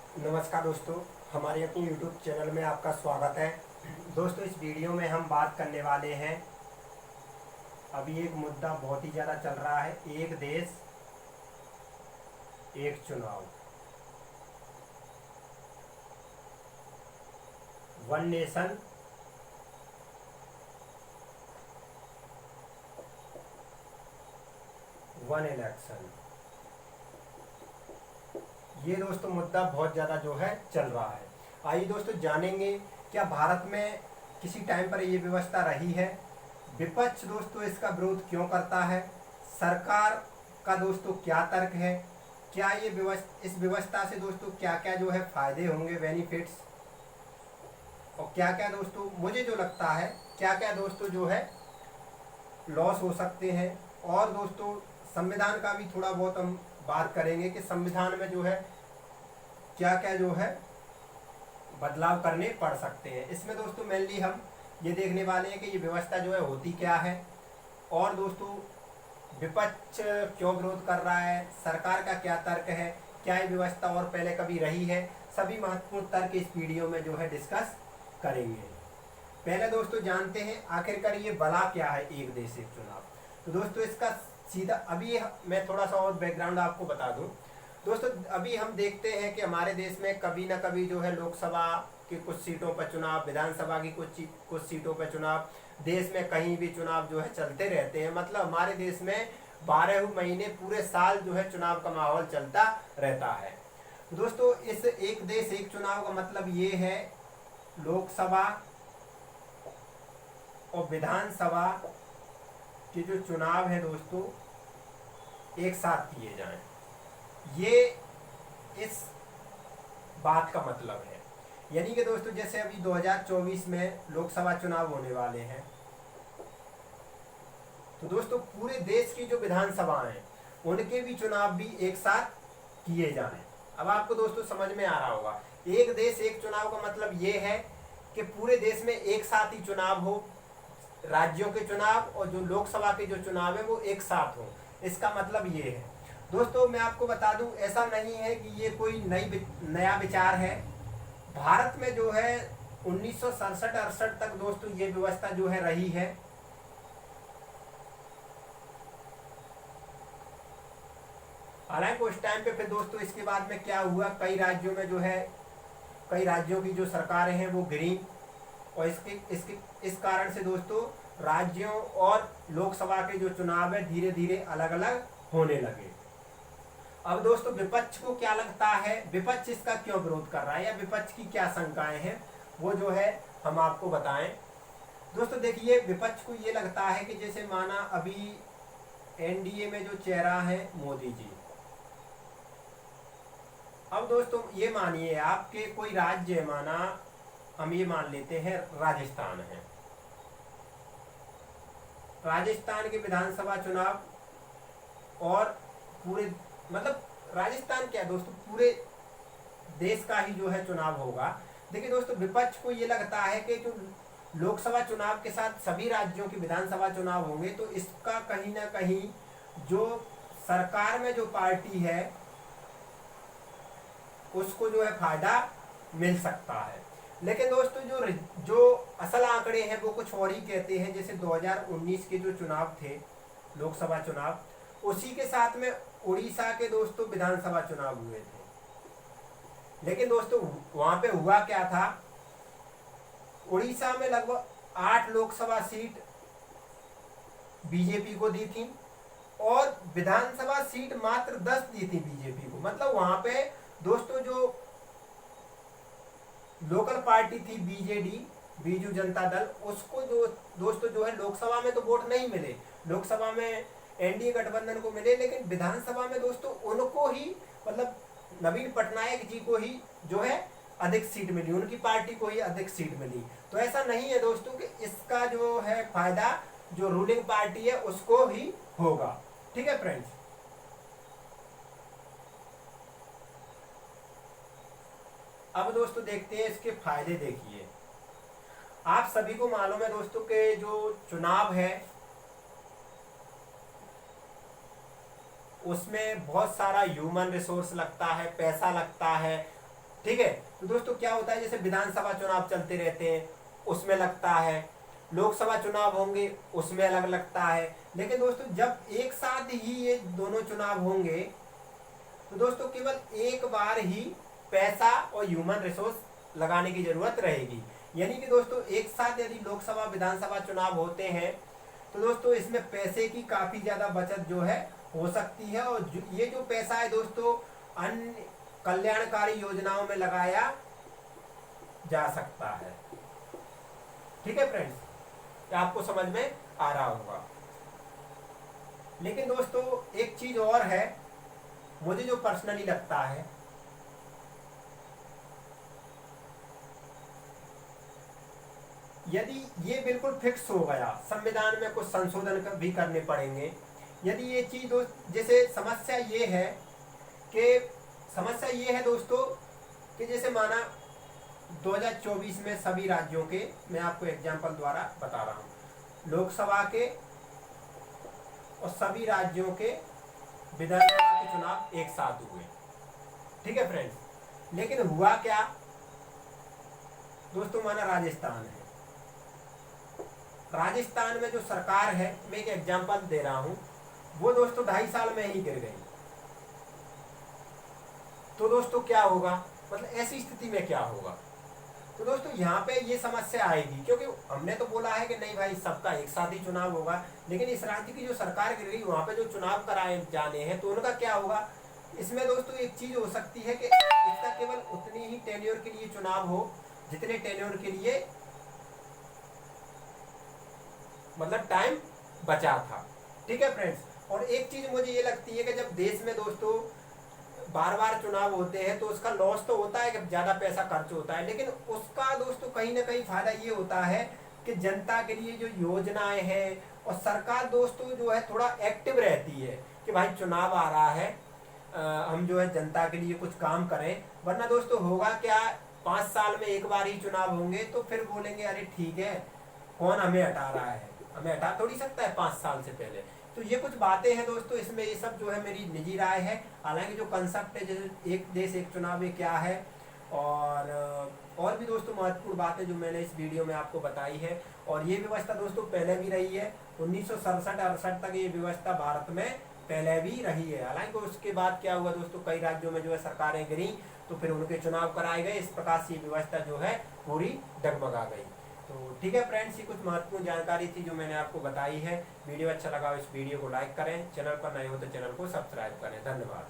नमस्कार दोस्तों, हमारे अपने YouTube चैनल में आपका स्वागत है। दोस्तों, इस वीडियो में हम बात करने वाले हैं, अभी एक मुद्दा बहुत ही ज़्यादा चल रहा है, एक देश एक चुनाव, वन नेशन वन इलेक्शन। ये दोस्तों मुद्दा बहुत ज़्यादा जो है चल रहा है। आइए दोस्तों जानेंगे, क्या भारत में किसी टाइम पर ये व्यवस्था रही है, विपक्ष दोस्तों इसका विरोध क्यों करता है, सरकार का दोस्तों क्या तर्क है, क्या ये इस व्यवस्था से दोस्तों क्या क्या जो है फायदे होंगे, बेनिफिट्स, और क्या क्या दोस्तों मुझे जो लगता है क्या क्या दोस्तों जो है लॉस हो सकते हैं। और दोस्तों संविधान का भी थोड़ा बहुत हम बात करेंगे कि संविधान में जो है क्या क्या जो है बदलाव करने पड़ सकते हैं। इसमें दोस्तों मेनली हम ये देखने वाले हैं कि ये व्यवस्था जो है होती क्या है, और दोस्तों विपक्ष क्यों विरोध कर रहा है, सरकार का क्या तर्क है, क्या ये व्यवस्था और पहले कभी रही है, सभी महत्वपूर्ण तर्क इस वीडियो में जो है डिस्कस करेंगे। पहले दोस्तों जानते हैं आखिरकार ये भला क्या है एक देश एक चुनाव। तो दोस्तों इसका सीधा अभी मैं थोड़ा सा और बैकग्राउंड आपको बता दूं। दोस्तों अभी हम देखते हैं कि हमारे देश में कभी ना कभी जो है लोकसभा की कुछ सीटों पर चुनाव, विधानसभा की कुछ सीटों पर चुनाव, देश में कहीं भी चुनाव जो है चलते रहते हैं। मतलब हमारे देश में 12 महीने पूरे साल जो है चुनाव का माहौल चलता रहता है। दोस्तों इस एक देश एक चुनाव का मतलब ये है लोकसभा और विधानसभा के जो चुनाव है दोस्तों एक साथ किए जाएं, ये इस बात का मतलब है। यानी कि दोस्तों जैसे अभी 2024 में लोकसभा चुनाव होने वाले हैं, तो दोस्तों पूरे देश की जो विधानसभाएं हैं उनके भी चुनाव भी एक साथ किए जाएं। अब आपको दोस्तों समझ में आ रहा होगा, एक देश एक चुनाव का मतलब ये है कि पूरे देश में एक साथ ही चुनाव हो, राज्यों के चुनाव और जो लोकसभा के जो चुनाव है वो एक साथ हो। इसका मतलब ये है दोस्तों, मैं आपको बता दूं, ऐसा नहीं है कि ये कोई नया विचार है। भारत में जो है 1967-68 तक दोस्तों ये व्यवस्था जो है रही है। हालांकि उस टाइम पे फिर दोस्तों इसके बाद में क्या हुआ, कई राज्यों में जो है कई राज्यों की जो सरकारें हैं वो गिरी, और इस कारण से दोस्तों राज्यों और लोकसभा के जो चुनाव है धीरे धीरे अलग अलग होने लगे। अब दोस्तों विपक्ष को क्या लगता है, विपक्ष इसका क्यों विरोध कर रहा है, या विपक्ष की क्या शंकाएं हैं, वो जो है हम आपको बताएं। दोस्तों देखिए, विपक्ष को ये लगता है कि जैसे माना अभी एनडीए में जो चेहरा है मोदी जी। अब दोस्तों ये मानिए आपके कोई राज्य है, माना हम ये मान लेते हैं राजस्थान है, राजस्थान के विधानसभा चुनाव और पूरे मतलब राजस्थान क्या दोस्तों पूरे देश का ही जो है चुनाव होगा। देखिए दोस्तों विपक्ष को ये लगता है कि जो लोकसभा चुनाव के साथ सभी राज्यों के विधानसभा चुनाव होंगे, तो इसका कहीं ना कहीं जो सरकार में जो पार्टी है उसको जो है फायदा मिल सकता है। लेकिन दोस्तों जो असल आंकड़े हैं वो कुछ और ही कहते हैं। जैसे 2019 के जो चुनाव थे लोकसभा चुनाव, उसी के साथ में उड़ीसा के दोस्तों विधानसभा चुनाव हुए थे। लेकिन दोस्तों वहां पे हुआ क्या था, उड़ीसा में लगभग 8 लोकसभा सीट बीजेपी को दी थी और विधानसभा सीट मात्र 10 दी थी बीजेपी को। मतलब वहां पे दोस्तों जो लोकल पार्टी थी बीजेडी, बीजू जनता दल, उसको जो दोस्तों जो है लोकसभा में तो वोट नहीं मिले, लोकसभा में एनडीए गठबंधन को मिले, लेकिन विधानसभा में दोस्तों उनको ही मतलब नवीन पटनायक जी को ही जो है अधिक सीट मिली, उनकी पार्टी को ही अधिक सीट मिली। तो ऐसा नहीं है दोस्तों कि इसका जो है फायदा जो रूलिंग पार्टी है उसको ही होगा। ठीक है फ्रेंड्स, अब दोस्तों देखते हैं इसके फायदे। देखिए आप सभी को मालूम है दोस्तों के जो चुनाव है उसमें बहुत सारा ह्यूमन रिसोर्स लगता है, पैसा लगता है, ठीक है। तो दोस्तों क्या होता है, जैसे विधानसभा चुनाव चलते रहते हैं उसमें लगता है, लोकसभा चुनाव होंगे उसमें अलग लगता है। लेकिन दोस्तों जब एक साथ ही ये दोनों चुनाव होंगे तो दोस्तों केवल एक बार ही पैसा और ह्यूमन रिसोर्स लगाने की जरूरत रहेगी। यानी कि दोस्तों एक साथ यदि लोकसभा विधानसभा चुनाव होते हैं तो दोस्तों इसमें पैसे की काफी ज्यादा बचत जो है हो सकती है, और ये जो पैसा है दोस्तों अन्य कल्याणकारी योजनाओं में लगाया जा सकता है। ठीक है फ्रेंड्स, क्या आपको समझ में आ रहा होगा। लेकिन दोस्तों एक चीज और है, मुझे जो पर्सनली लगता है, यदि ये बिल्कुल फिक्स हो गया, संविधान में कुछ संशोधन भी करने पड़ेंगे। यदि ये चीज दोस्त, जैसे समस्या ये है दोस्तों कि जैसे माना 2024 में सभी राज्यों के, मैं आपको एग्जांपल द्वारा बता रहा हूँ, लोकसभा के और सभी राज्यों के विधानसभा के चुनाव एक साथ हुए। ठीक है फ्रेंड्स, लेकिन हुआ क्या दोस्तों, माना राजस्थान है, राजस्थान में जो सरकार है, मैं एक एग्जांपल दे रहा हूं, वो दोस्तों 2.5 साल में ही गिर गई। तो दोस्तों क्या होगा, मतलब ऐसी स्थिति में क्या होगा। तो दोस्तों यहाँ पे ये समस्या आएगी, क्योंकि हमने तो बोला है कि नहीं भाई सबका एक साथ ही चुनाव होगा, लेकिन इस राज्य की जो सरकार गिर गई, वहां पे जो चुनाव कराए जाने हैं तो उनका क्या होगा। इसमें दोस्तों एक चीज हो सकती है कि इसका केवल उतनी ही टेन्योर के लिए चुनाव हो जितने टेन्योर के लिए मतलब टाइम बचा था। ठीक है फ्रेंड्स, और एक चीज मुझे ये लगती है कि जब देश में दोस्तों बार बार चुनाव होते हैं तो उसका लॉस तो होता है कि ज्यादा पैसा खर्च होता है, लेकिन उसका दोस्तों कहीं ना कहीं फायदा ये होता है कि जनता के लिए जो योजनाएं हैं, और सरकार दोस्तों जो है थोड़ा एक्टिव रहती है कि भाई चुनाव आ रहा है, हम जो है जनता के लिए कुछ काम करें। वरना दोस्तों होगा क्या, 5 साल में एक बार ही चुनाव होंगे तो फिर बोलेंगे अरे ठीक है, कौन हमें हटा रहा है, हमें हटा थोड़ी सकता है 5 साल से पहले। तो ये कुछ बातें हैं दोस्तों, इसमें ये सब जो है मेरी निजी राय है। हालांकि जो कंसेप्ट है जैसे एक देश एक चुनाव ये क्या है, और भी दोस्तों महत्वपूर्ण बातें जो मैंने इस वीडियो में आपको बताई है। और ये व्यवस्था दोस्तों पहले भी रही है, 1967-68 तक ये व्यवस्था भारत में पहले भी रही है। हालांकि उसके बाद क्या हुआ दोस्तों, कई राज्यों में जो है सरकारें गिरी तो फिर उनके चुनाव कराए गए, इस प्रकार से ये व्यवस्था जो है पूरी डगमगा गई। तो ठीक है फ्रेंड्स, ये कुछ महत्वपूर्ण जानकारी थी जो मैंने आपको बताई है। वीडियो अच्छा लगा इस वीडियो को लाइक करें, चैनल पर नए हो तो चैनल को सब्सक्राइब करें। धन्यवाद।